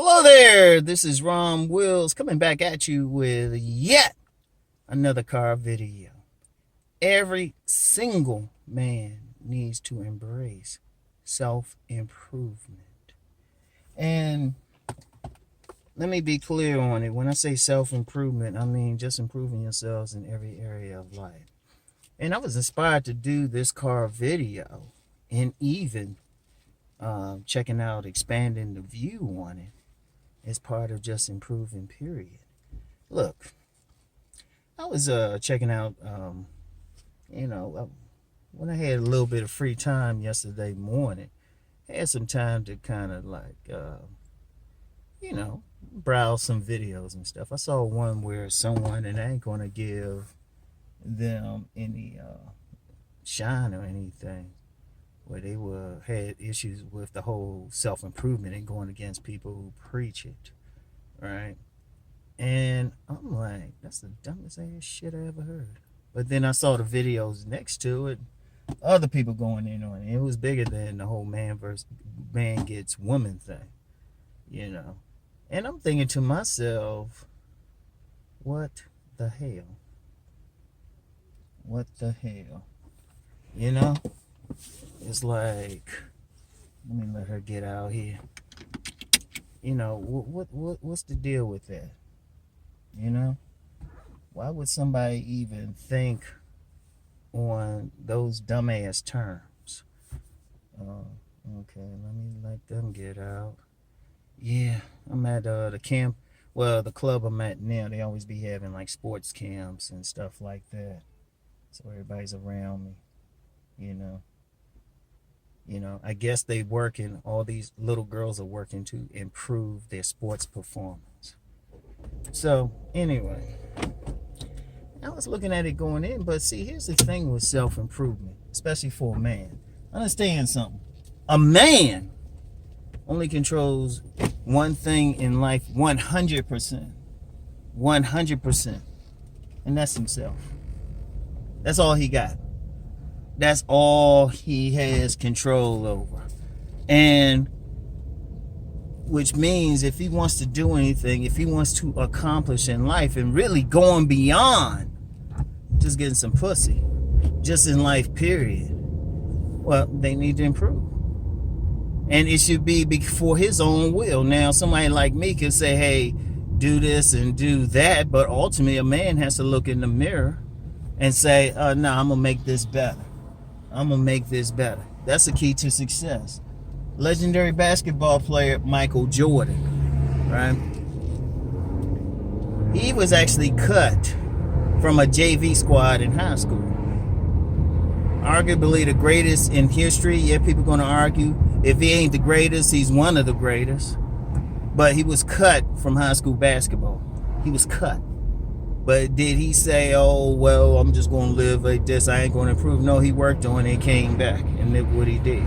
Hello there, this is Rom Wills coming back at you with yet another car video. Every single man needs to embrace self-improvement. And let me be clear on it. When I say self-improvement, I mean just improving yourselves in every area of life. And I was inspired to do this car video and even checking out expanding the view on it as part of just improving, period. Look, I was checking out, when I had a little bit of free time yesterday morning, I had some time to kind of browse some videos and stuff. I saw one where someone, and I ain't going to give them any shine or anything, where they had issues with the whole self-improvement and going against people who preach it, right? And I'm like, that's the dumbest ass shit I ever heard. But then I saw the videos next to it, other people going in on it. It was bigger than the whole man gets woman thing, And I'm thinking to myself, what the hell? What the hell? It's like, let me let her get out here. What's the deal with that? Why would somebody even think on those dumbass terms? Okay, let me let them get out. Yeah, I'm at the camp. Well, the club I'm at now, they always be having like sports camps and stuff like that. So everybody's around me, I guess all these little girls are working to improve their sports performance. So anyway, I was looking at it going in, but see, here's the thing with self-improvement, especially for a man. Understand something. A man only controls one thing in life 100%. 100%. And that's himself. That's all he got. That's all he has control over. And which means if he wants to do anything, if he wants to accomplish in life and really going beyond just getting some pussy, just in life, period, well, they need to improve. And it should be for his own will. Now, somebody like me could say, hey, do this and do that. But ultimately, a man has to look in the mirror and say, no, I'm going to make this better. I'm going to make this better. That's the key to success. Legendary basketball player Michael Jordan, right? He was actually cut from a JV squad in high school. Arguably the greatest in history. Yeah, people going to argue. If he ain't the greatest, he's one of the greatest. But he was cut from high school basketball. He was cut. But did he say, oh, well, I'm just going to live like this, I ain't going to improve? No, he worked on it and came back and did what he did.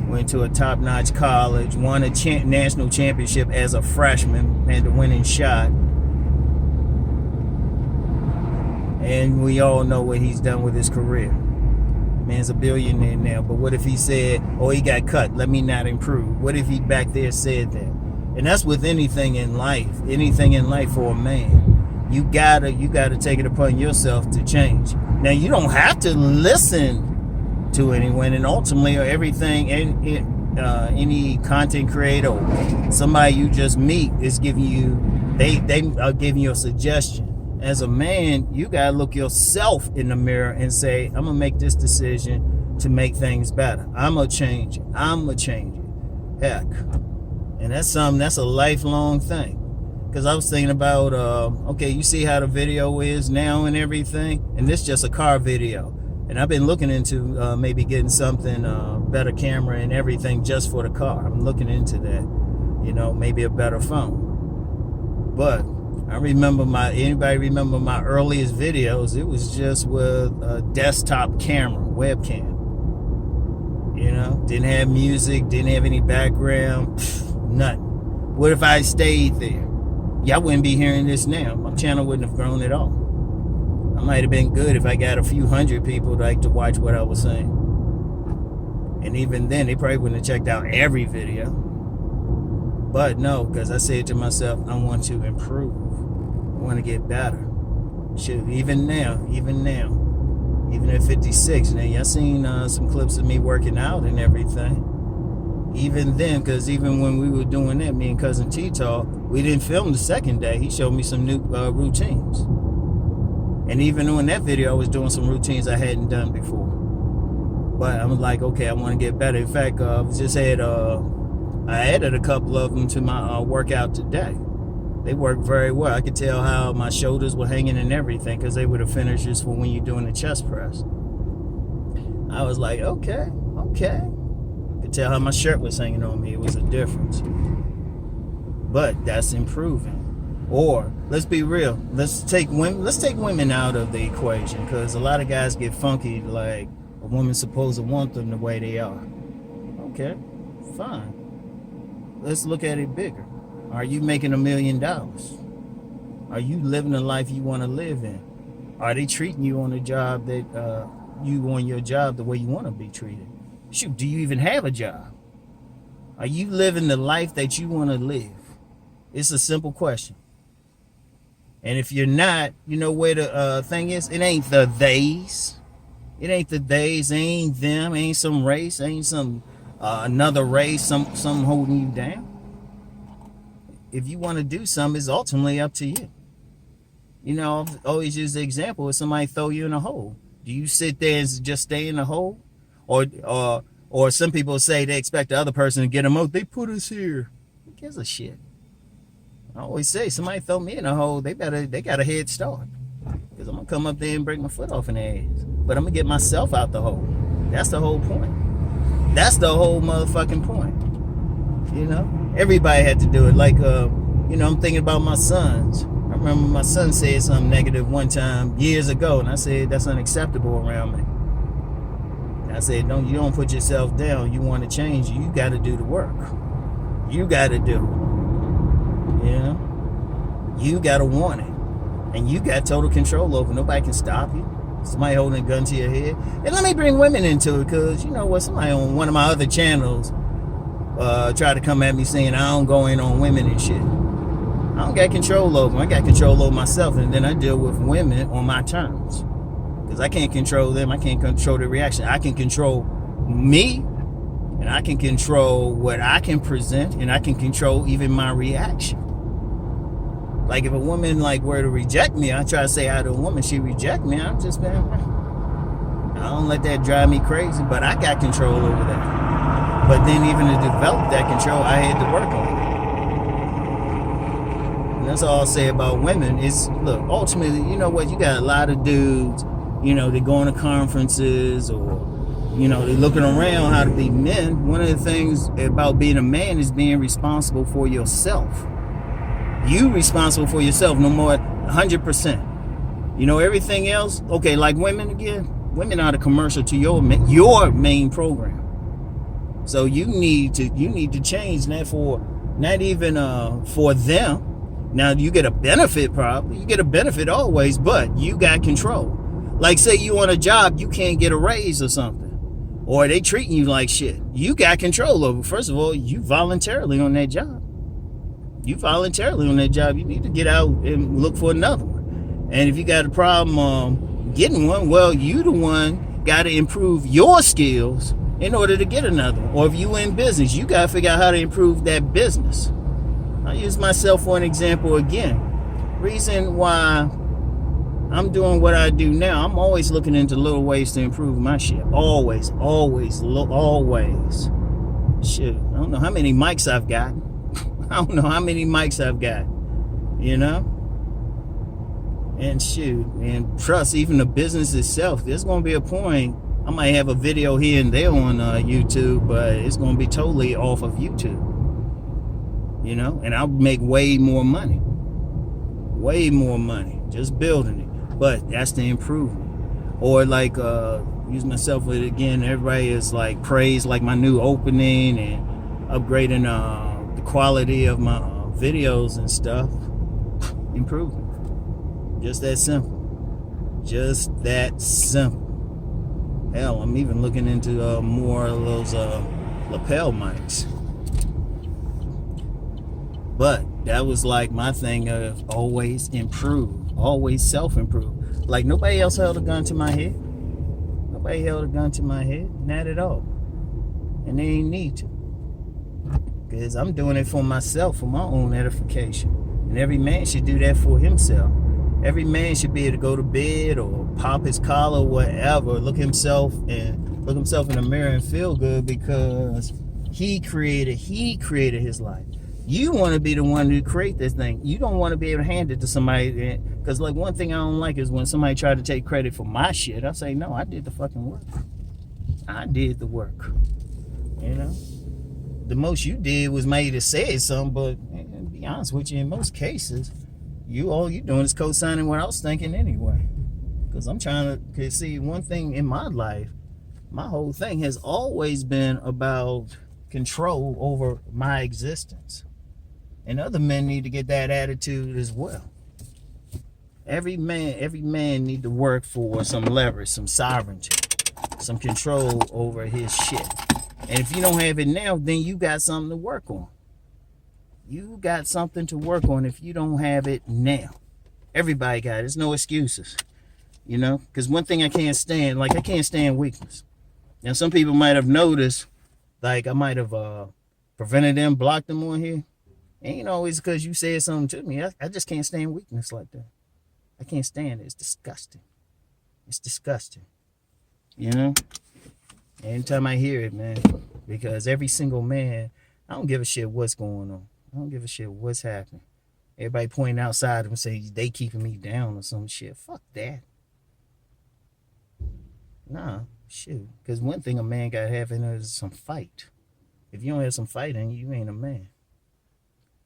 Went to a top-notch college, won a national championship as a freshman, had the winning shot. And we all know what he's done with his career. Man's a billionaire now. But what if he said, oh, he got cut, let me not improve? What if he back there said that? And that's with anything in life for a man. You gotta take it upon yourself to change. Now, you don't have to listen to anyone, and ultimately everything, any content creator or somebody you just meet is giving you, they are giving you a suggestion. As a man, you gotta look yourself in the mirror and say, I'm gonna make this decision to make things better. I'm gonna change it. Heck. And that's a lifelong thing. Because I was thinking about, okay, you see how the video is now and everything? And this is just a car video. And I've been looking into maybe getting something, better camera and everything just for the car. I'm looking into that. Maybe a better phone. But I remember anybody remember my earliest videos? It was just with a desktop camera, webcam. Didn't have music, didn't have any background, nothing. What if I stayed there? Y'all wouldn't be hearing this now. My channel wouldn't have grown at all. I might have been good if I got a few hundred people to watch what I was saying. And even then, they probably wouldn't have checked out every video. But no, because I said to myself, I want to improve. I want to get better. Shoot, even at 56, now y'all seen some clips of me working out and everything. Even then, because even when we were doing that, me and Cousin T-Talk, we didn't film the second day. He showed me some new routines. And even on that video, I was doing some routines I hadn't done before. But I'm like, okay, I want to get better. In fact, I added a couple of them to my workout today. They worked very well. I could tell how my shoulders were hanging and everything because they were the finishers for when you're doing the chest press. I was like, okay. I could tell how my shirt was hanging on me. It was a difference. But that's improving. Or let's be real. Let's take women out of the equation because a lot of guys get funky like a woman's supposed to want them the way they are. Okay, fine. Let's look at it bigger. Are you making $1 million? Are you living the life you want to live in? Are they treating you on the job that you on your job the way you want to be treated? Shoot, do you even have a job? Are you living the life that you want to live? It's a simple question. And if you're not, you know where the thing is? It ain't the theys. It ain't the theys. It ain't them. It ain't some race. It ain't some another race. Some holding you down. If you want to do something, it's ultimately up to you. You know, I've always use the example of somebody throw you in a hole. Do you sit there and just stay in the hole? Or some people say they expect the other person to get them out. They put us here. Who gives a shit? I always say, somebody throw me in a hole, they got a head start. Because I'm going to come up there and break my foot off in their ass. But I'm going to get myself out the hole. That's the whole point. That's the whole motherfucking point. You know? Everybody had to do it. Like, you know, I'm thinking about my sons. I remember my son said something negative one time years ago. And I said, that's unacceptable around me. And I said, you don't put yourself down. You want to change, you got to do the work. You got to do it. You know, you got to want it, and you got total control over it. Nobody can stop you. Somebody holding a gun to your head. And let me bring women into it, because you know what, somebody on one of my other channels tried to come at me saying I don't go in on women and shit. I don't got control over them. I got control over myself, and then I deal with women on my terms, because I can't control them. I can't control their reaction. I can control me, and I can control what I can present, and I can control even my reaction. Like if a woman were to reject me, I try to say hi to a woman, she reject me, I'm just, man, I don't let that drive me crazy, but I got control over that. But then even to develop that control, I had to work on it. And that's all I'll say about women is, look, ultimately, you know what, you got a lot of dudes, you know, they going to conferences or, you know, they're looking around how to be men. One of the things about being a man is being responsible for yourself. You responsible for yourself, no more 100%. You know, everything else, okay, like women again, women are the commercial to your main program. So you need to change that for not even for them. Now you get a benefit probably, you get a benefit always, but you got control. Like say you on a job, you can't get a raise or something, or they treating you like shit. You got control over. First of all, you voluntarily on that job. You voluntarily on that job. You need to get out and look for another one. And if you got a problem getting one, well, you the one got to improve your skills in order to get another one. Or if you in business, you got to figure out how to improve that business. I'll use myself for an example again. Reason why I'm doing what I do now, I'm always looking into little ways to improve my shit. Always. Shit, I don't know how many mics I've got. I don't know how many mics I've got, you know? And shoot, and plus even the business itself, there's going to be a point, I might have a video here and there on YouTube, but it's going to be totally off of YouTube, you know? And I'll make way more money just building it. But that's the improvement. Or like, use myself with it again, everybody is like praise like my new opening and upgrading the quality of my videos and stuff. Improvement. Just that simple. Hell, I'm even looking into more of those lapel mics. But that was like my thing of always improve, always self-improve. Like nobody else held a gun to my head. Nobody held a gun to my head, not at all. And they ain't need to. Because I'm doing it for myself, for my own edification. And every man should do that for himself. Every man should be able to go to bed or pop his collar or whatever, look himself in the mirror and feel good because he created his life. You want to be the one to create this thing. You don't want to be able to hand it to somebody. Because like one thing I don't like is when somebody try to take credit for my shit. I say, no, I did the fucking work. I did the work. You know? The most you did was maybe say something, but man, to be honest with you, in most cases, all you doing is co-signing what I was thinking anyway. Because I'm trying to see one thing in my life, my whole thing has always been about control over my existence. And other men need to get that attitude as well. Every man need to work for some leverage, some sovereignty, some control over his shit. And if you don't have it now, then you got something to work on. You got something to work on if you don't have it now. Everybody got it. There's no excuses. You know? Because one thing I can't stand, like I can't stand weakness. Now some people might have noticed, like I might have prevented them, blocked them on here. Ain't always because you said something to me. I just can't stand weakness like that. I can't stand it. It's disgusting. It's disgusting. You know? Anytime I hear it, man. Because every single man, I don't give a shit what's going on. I don't give a shit what's happening. Everybody pointing outside and say they keeping me down or some shit. Fuck that. Nah, shoot. Because one thing a man got to have in there is some fight. If you don't have some fight in you, you ain't a man.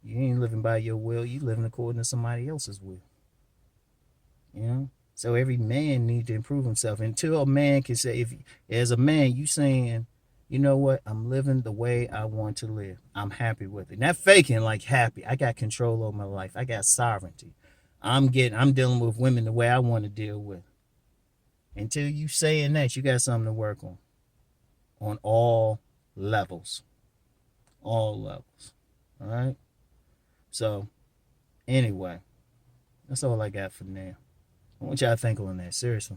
You ain't living by your will. You living according to somebody else's will. You know? So every man needs to improve himself. Until a man can say, if as a man, you saying, you know what, I'm living the way I want to live. I'm happy with it. Not faking like happy. I got control over my life. I got sovereignty. I'm dealing with women the way I want to deal with. Until you saying that, you got something to work on. On all levels. All levels. All right? So, anyway, that's all I got for now. I want y'all to think on that, seriously.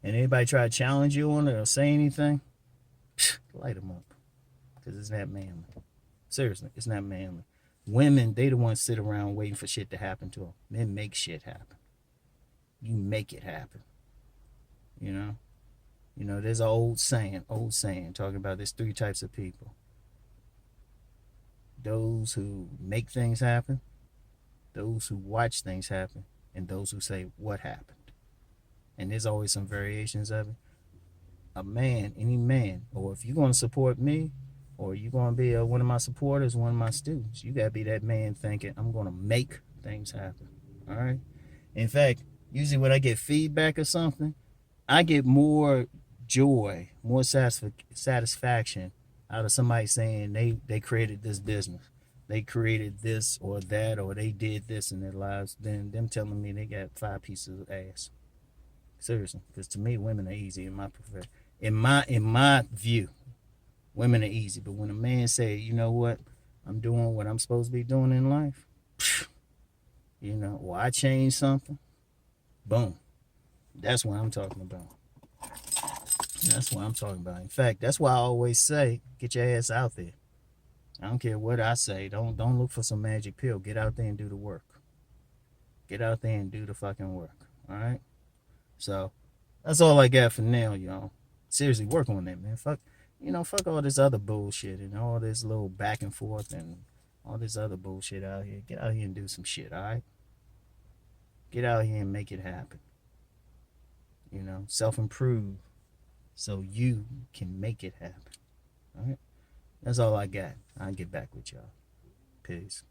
And anybody try to challenge you on it or say anything, light them up. Because it's not manly. Seriously, it's not manly. Women, they the ones sit around waiting for shit to happen to them. Men make shit happen. You make it happen. You know? You know, there's an old saying talking about there's 3 types of people. Those who make things happen, those who watch things happen, and those who say what happened. And there's always some variations of it. A man, any man, or if you're going to support me, or you're going to be one of my supporters, one of my students, you got to be that man thinking, I'm going to make things happen. All right? In fact, usually when I get feedback or something, I get more joy, more satisfaction out of somebody saying they created this business. They created this or that, or they did this in their lives, than them telling me they got 5 pieces of ass. Seriously, because to me, women are easy in my profession. In my view, women are easy. But when a man say, you know what, I'm doing what I'm supposed to be doing in life, you know, or I changed something, boom. That's what I'm talking about. That's what I'm talking about. In fact, that's why I always say, get your ass out there. I don't care what I say. Don't look for some magic pill. Get out there and do the work. Get out there and do the fucking work. All right? So, that's all I got for now, y'all. Seriously, work on that, man. Fuck all this other bullshit and all this little back and forth and all this other bullshit out here. Get out here and do some shit, all right? Get out here and make it happen. You know, self-improve so you can make it happen. All right? That's all I got. I'll get back with y'all. Peace.